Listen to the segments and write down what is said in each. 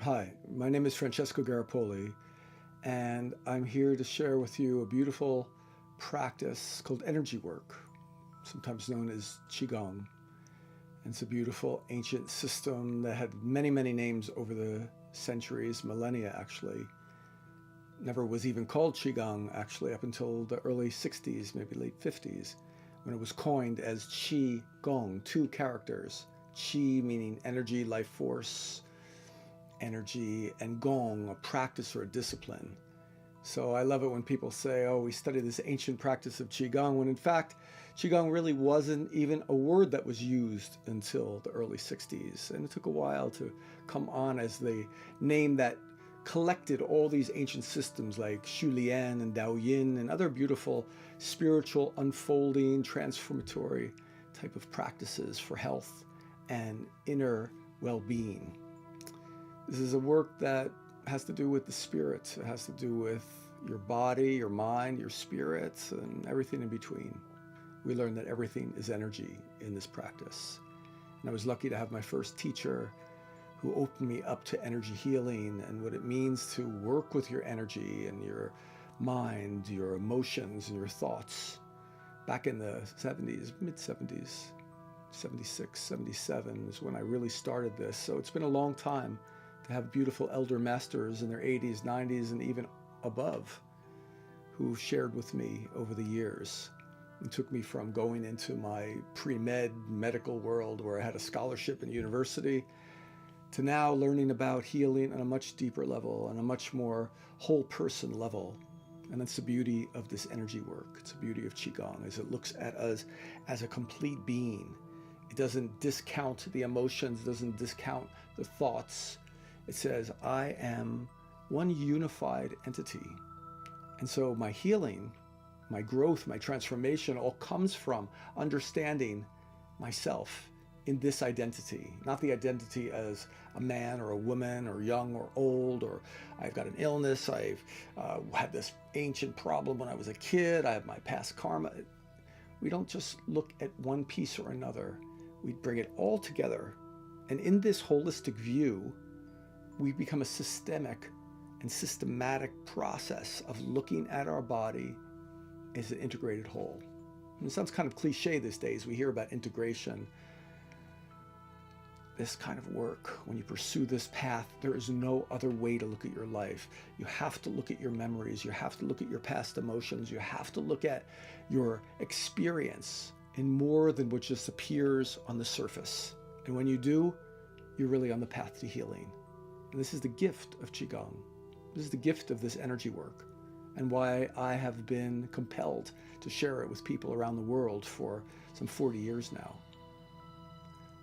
Hi, my name is Francesco Garripoli, and I'm here to share with you a beautiful practice called energy work, sometimes known as Qigong. And it's a beautiful ancient system that had many, many names over the centuries, millennia actually. Never was even called Qigong actually up until the early 60s, maybe late 50s, when it was coined as Qi Gong, two characters. Qi meaning energy, life force, energy, and gong, a practice or a discipline. So I love it when people say, oh, we study this ancient practice of Qigong, when in fact, Qigong really wasn't even a word that was used until the early 60s. And it took a while to come on as the name that collected all these ancient systems like Shulian and Daoyin and other beautiful spiritual unfolding, transformatory type of practices for health and inner well-being. This is a work that has to do with the spirit. It has to do with your body, your mind, your spirit, and everything in between. We learn that everything is energy in this practice. And I was lucky to have my first teacher who opened me up to energy healing and what it means to work with your energy and your mind, your emotions, and your thoughts. Back in the 70s, mid 70s, 76, 77 is when I really started this. So it's been a long time to have beautiful elder masters in their 80s, 90s, and even above who shared with me over the years and took me from going into my pre-med medical world where I had a scholarship in university to now learning about healing on a much deeper level, on a much more whole person level. And that's the beauty of this energy work. It's the beauty of Qigong, as it looks at us as a complete being. It doesn't discount the emotions, doesn't discount the thoughts. It says, I am one unified entity. And so my healing, my growth, my transformation all comes from understanding myself in this identity, not the identity as a man or a woman or young or old, or I've got an illness, I've had this ancient problem when I was a kid, I have my past karma. We don't just look at one piece or another. We bring it all together. And in this holistic view, we become a systemic and systematic process of looking at our body as an integrated whole. And it sounds kind of cliche these days. We hear about integration. This kind of work, when you pursue this path, there is no other way to look at your life. You have to look at your memories. You have to look at your past emotions. You have to look at your experience in more than what just appears on the surface. And when you do, you're really on the path to healing. And this is the gift of Qigong. This is the gift of this energy work, and why I have been compelled to share it with people around the world for some 40 years now.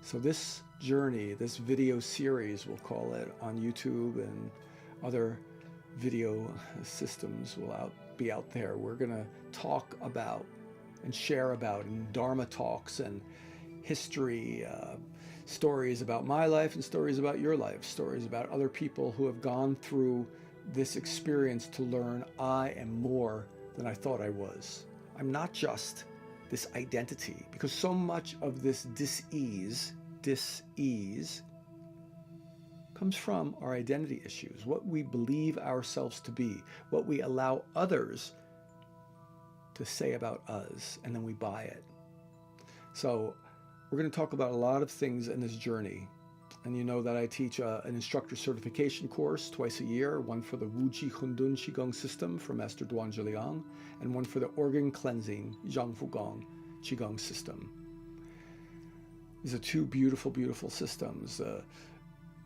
So this journey, this video series, we'll call it, on YouTube and other video systems will be out there. We're going to talk about and share about in Dharma talks and history, stories about my life and stories about your life, stories about other people who have gone through this experience to learn I am more than I thought I was. I'm not just this identity, because so much of this dis-ease comes from our identity issues, what we believe ourselves to be, what we allow others to say about us, and then we buy it. So we're going to talk about a lot of things in this journey. And you know that I teach an instructor certification course twice a year, one for the Wuji Hundun Qigong system from Master Duan Zhiliang, and one for the organ cleansing Zhangfu Gong Qigong system. These are two beautiful, beautiful systems.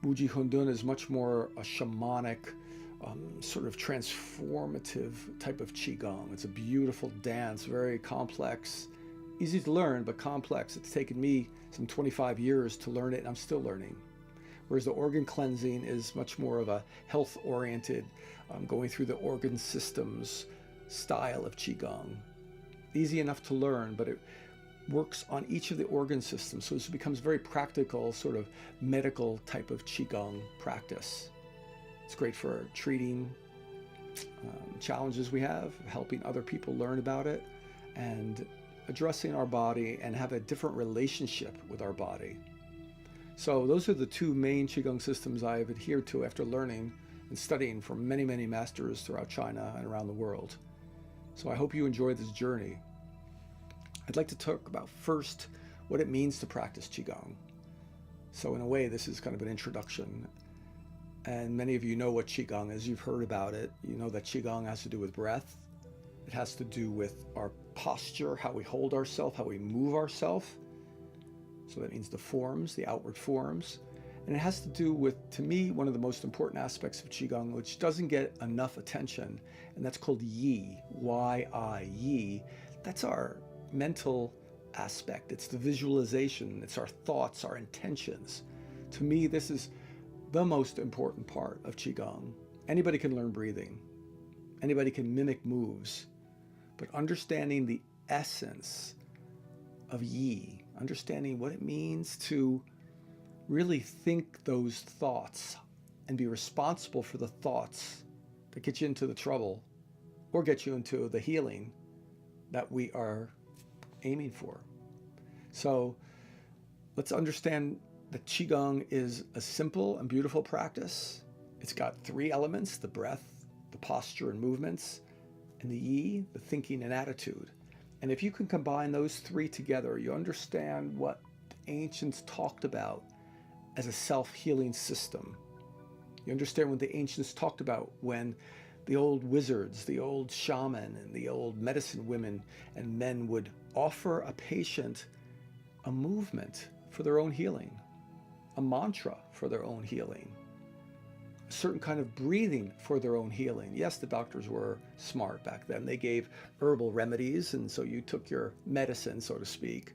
Wuji Hundun is much more a shamanic, sort of transformative type of Qigong. It's a beautiful dance, very complex, easy to learn, but complex. It's taken me some 25 years to learn it, and I'm still learning. Whereas the organ cleansing is much more of a health-oriented, going through the organ systems style of Qigong. Easy enough to learn, but it works on each of the organ systems. So this becomes very practical, sort of medical type of Qigong practice. It's great for treating challenges we have, helping other people learn about it, and addressing our body and have a different relationship with our body. So those are the two main Qigong systems I've adhered to after learning and studying from many, many masters throughout China and around the world. So I hope you enjoy this journey. I'd like to talk about first what it means to practice Qigong. So in a way, this is kind of an introduction. And many of you know what Qigong is. You've heard about it. You know that Qigong has to do with breath. It has to do with our posture, how we hold ourselves, how we move ourselves. So that means the forms, the outward forms. And it has to do with, to me, one of the most important aspects of Qigong, which doesn't get enough attention, and that's called Yi, Y-I, Yi. That's our mental aspect. It's the visualization. It's our thoughts, our intentions. To me, this is the most important part of Qigong. Anybody can learn breathing. Anybody can mimic moves. But understanding the essence of Yi, understanding what it means to really think those thoughts and be responsible for the thoughts that get you into the trouble or get you into the healing that we are aiming for. So let's understand that Qigong is a simple and beautiful practice. It's got three elements: the breath, the posture and movements, and the Yi, the thinking and attitude. And if you can combine those three together, you understand what the ancients talked about as a self-healing system. You understand what the ancients talked about when the old wizards, the old shaman, and the old medicine women and men would offer a patient a movement for their own healing, a mantra for their own healing, a certain kind of breathing for their own healing. Yes, the doctors were smart back then. They gave herbal remedies, and so you took your medicine, so to speak.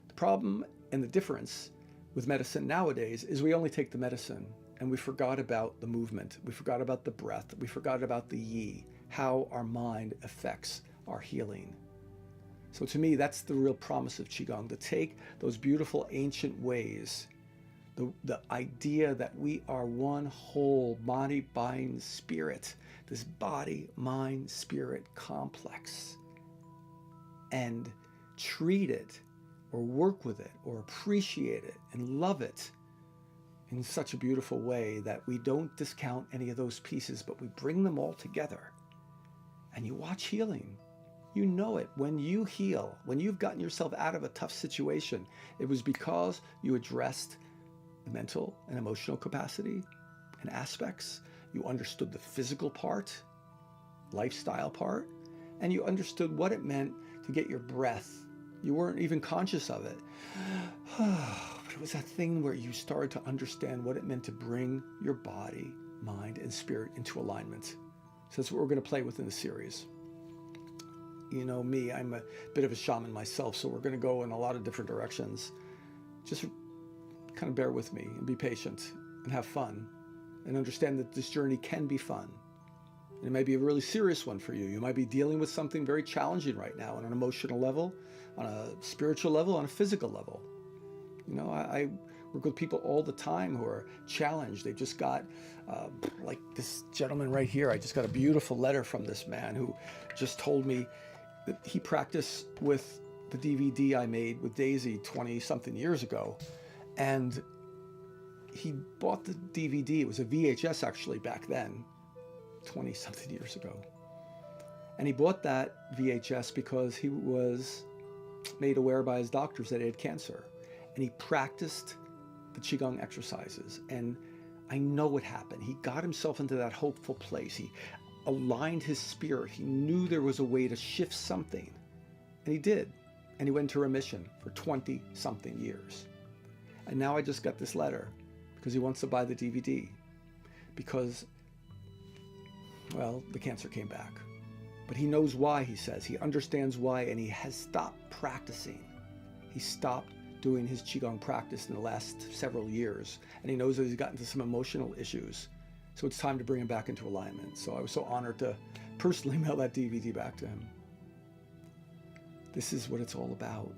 The problem and the difference with medicine nowadays is we only take the medicine and we forgot about the movement. We forgot about the breath. We forgot about the Yi, how our mind affects our healing. So to me, that's the real promise of Qigong, to take those beautiful ancient ways, the idea that we are one whole body, mind, spirit, this body, mind, spirit complex, and treat it or work with it or appreciate it and love it in such a beautiful way that we don't discount any of those pieces, but we bring them all together. And you watch healing. You know it. When you heal, when you've gotten yourself out of a tough situation, it was because you addressed the mental and emotional capacity and aspects. You understood the physical part, lifestyle part, and you understood what it meant to get your breath. You weren't even conscious of it. But it was that thing where you started to understand what it meant to bring your body, mind, and spirit into alignment. So that's what we're going to play with in the series. You know me, I'm a bit of a shaman myself, so we're going to go in a lot of different directions. Just kind of bear with me and be patient and have fun and understand that this journey can be fun. And it may be a really serious one for you. You might be dealing with something very challenging right now on an emotional level, on a spiritual level, on a physical level. You know, I work with people all the time who are challenged. They just got, like this gentleman right here, I just got a beautiful letter from this man who just told me that he practiced with the DVD I made with Daisy 20-something years ago. And he bought the DVD. It was a VHS actually back then, 20-something years ago. And he bought that VHS because he was made aware by his doctors that he had cancer. And he practiced the Qigong exercises. And I know what happened. He got himself into that hopeful place. He aligned his spirit. He knew there was a way to shift something. And he did. And he went into remission for 20-something years. And now I just got this letter because he wants to buy the DVD. Because, well, the cancer came back. But he knows why, he says. He understands why, and he has stopped practicing. He stopped doing his Qigong practice in the last several years. And he knows that he's gotten into some emotional issues. So it's time to bring him back into alignment. So I was so honored to personally mail that DVD back to him. This is what it's all about.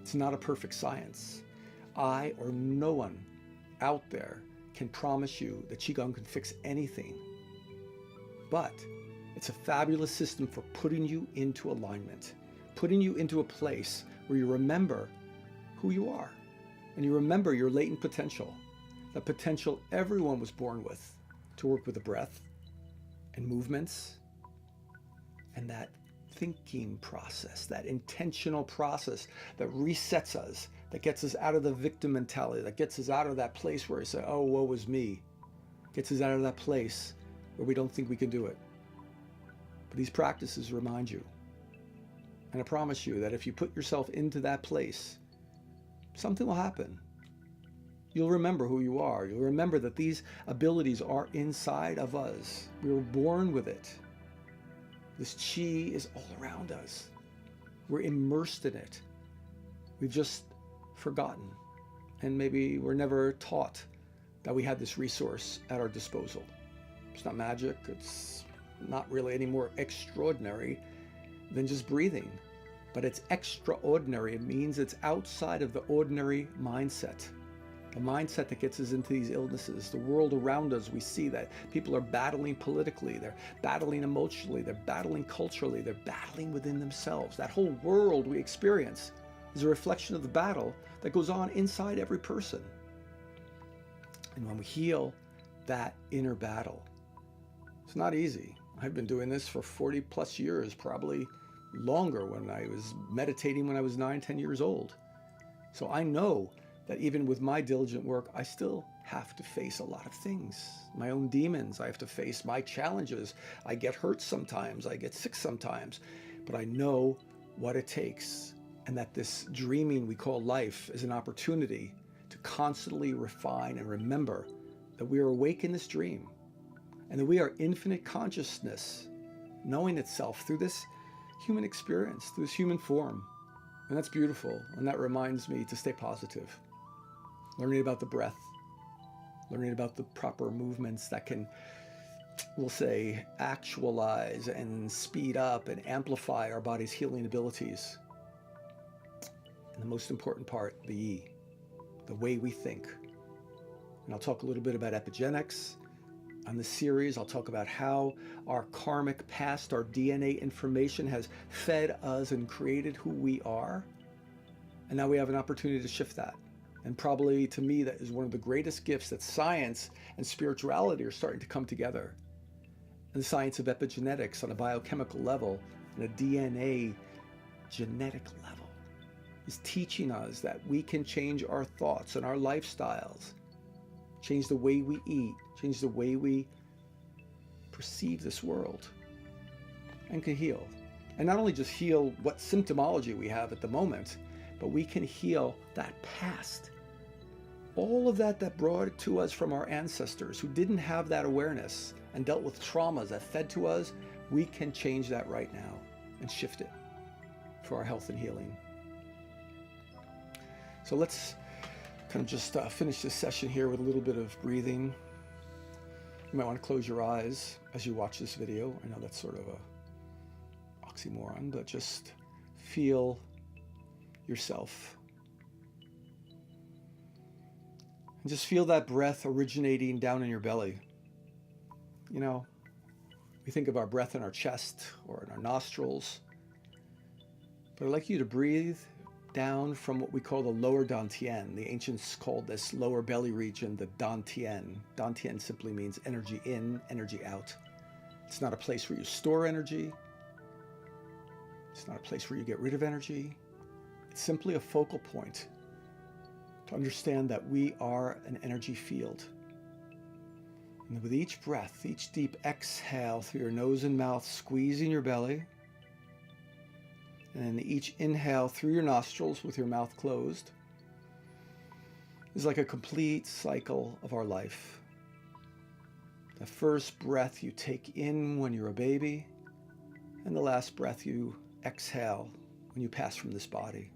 It's not a perfect science. I or no one out there can promise you that Qigong can fix anything. But it's a fabulous system for putting you into alignment, putting you into a place where you remember who you are, And you remember your latent potential, the potential everyone was born with, to work with the breath and movements and that thinking process, that intentional process that resets us, that gets us out of the victim mentality, that gets us out of that place where we say, oh, woe is me, gets us out of that place where we don't think we can do it. But these practices remind you. And I promise you that if you put yourself into that place, something will happen. You'll remember who you are. You'll remember that these abilities are inside of us. We were born with it. This chi is all around us. We're immersed in it. We've just forgotten. And maybe we're never taught that we had this resource at our disposal. It's not magic. It's not really any more extraordinary than just breathing. But it's extraordinary. It means it's outside of the ordinary mindset. The mindset that gets us into these illnesses. The world around us, we see that people are battling politically, they're battling emotionally, they're battling culturally, they're battling within themselves. That whole world we experience is a reflection of the battle that goes on inside every person. And when we heal that inner battle, it's not easy. I've been doing this for 40 plus years, probably longer, when I was meditating when I was 9, 10 years old. So I know that even with my diligent work, I still have to face a lot of things. My own demons, I have to face my challenges. I get hurt sometimes, I get sick sometimes, but I know what it takes. And that this dreaming we call life is an opportunity to constantly refine and remember that we are awake in this dream and that we are infinite consciousness knowing itself through this human experience, through this human form. And that's beautiful. And that reminds me to stay positive. Learning about the breath, learning about the proper movements that can, we'll say, actualize and speed up and amplify our body's healing abilities. And the most important part, the yi, the way we think. And I'll talk a little bit about epigenetics. On this series, I'll talk about how our karmic past, our DNA information has fed us and created who we are. And now we have an opportunity to shift that. And probably, to me, that is one of the greatest gifts that science and spirituality are starting to come together. And the science of epigenetics on a biochemical level and a DNA genetic level is teaching us that we can change our thoughts and our lifestyles, change the way we eat, change the way we perceive this world, and can heal. And not only just heal what symptomology we have at the moment, but we can heal that past. All of that brought it to us from our ancestors who didn't have that awareness and dealt with traumas that fed to us, we can change that right now and shift it for our health and healing. So let's kind of just finish this session here with a little bit of breathing. You might want to close your eyes as you watch this video. I know that's sort of a oxymoron, but just feel yourself. And just feel that breath originating down in your belly. You know, we think of our breath in our chest or in our nostrils, but I'd like you to breathe down from what we call the lower dantian. The ancients called this lower belly region the dantian. Dantian simply means energy in, energy out. It's not a place where you store energy. It's not a place where you get rid of energy. It's simply a focal point to understand that we are an energy field. And with each breath, each deep exhale through your nose and mouth, squeezing your belly, and then each inhale through your nostrils with your mouth closed, is like a complete cycle of our life. The first breath you take in when you're a baby, and the last breath you exhale when you pass from this body.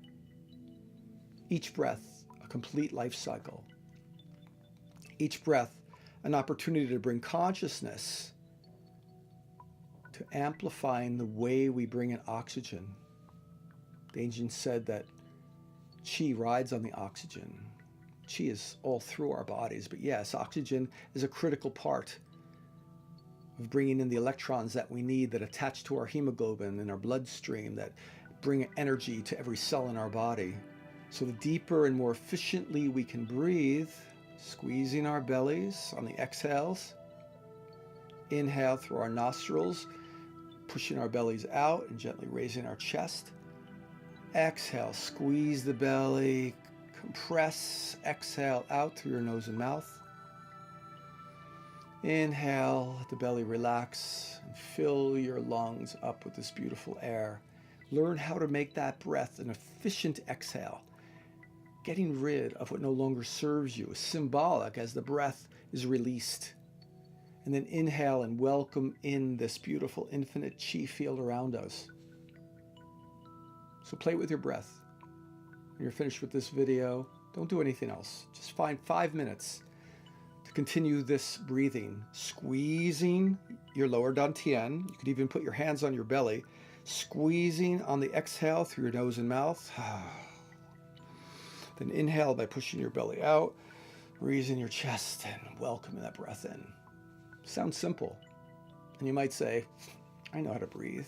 Each breath, a complete life cycle. Each breath, an opportunity to bring consciousness to amplifying the way we bring in oxygen. The ancients said that Qi rides on the oxygen. Qi is all through our bodies, but yes, oxygen is a critical part of bringing in the electrons that we need that attach to our hemoglobin in our bloodstream, that bring energy to every cell in our body. So the deeper and more efficiently we can breathe, squeezing our bellies on the exhales. Inhale through our nostrils, pushing our bellies out and gently raising our chest. Exhale, squeeze the belly, compress, exhale out through your nose and mouth. Inhale, let the belly relax and fill your lungs up with this beautiful air. Learn how to make that breath an efficient exhale. Getting rid of what no longer serves you is symbolic as the breath is released. And then inhale and welcome in this beautiful infinite chi field around us. So play with your breath. When you're finished with this video, don't do anything else. Just find 5 minutes to continue this breathing, squeezing your lower dantian. You could even put your hands on your belly, squeezing on the exhale through your nose and mouth. Then inhale by pushing your belly out, raising your chest and welcoming that breath in. Sounds simple. And you might say, I know how to breathe,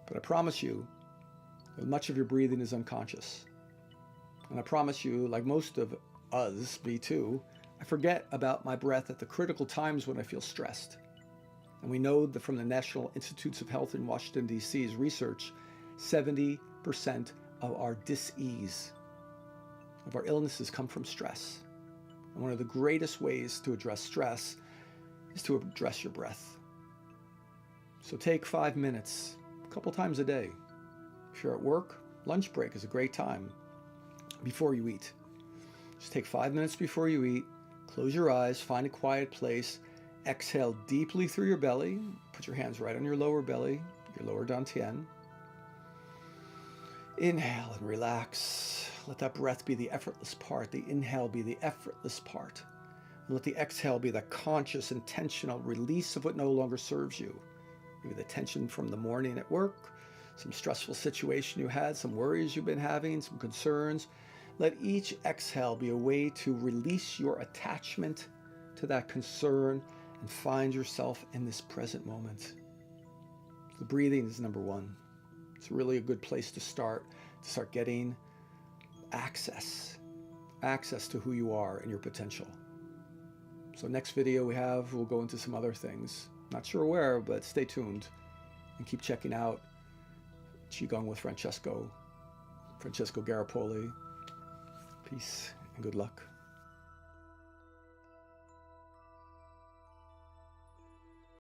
but I promise you that much of your breathing is unconscious. And I promise you, like most of us, me too, I forget about my breath at the critical times when I feel stressed. And we know that from the National Institutes of Health in Washington, D.C.'s research, 70% of our dis-ease, of our illnesses come from stress. And one of the greatest ways to address stress is to address your breath. So take 5 minutes, a couple times a day. If you're at work, lunch break is a great time before you eat. Just take 5 minutes before you eat, close your eyes, find a quiet place, exhale deeply through your belly, put your hands right on your lower belly, your lower dantian. Inhale and relax. Let that breath be the effortless part, the inhale be the effortless part. And let the exhale be the conscious, intentional release of what no longer serves you. Maybe the tension from the morning at work, some stressful situation you had, some worries you've been having, some concerns. Let each exhale be a way to release your attachment to that concern and find yourself in this present moment. The breathing is number one. It's really a good place to start getting access to who you are and your potential. So next video we'll go into some other things. Not sure where, but stay tuned and keep checking out Qigong with Francesco Garripoli. Peace and good luck.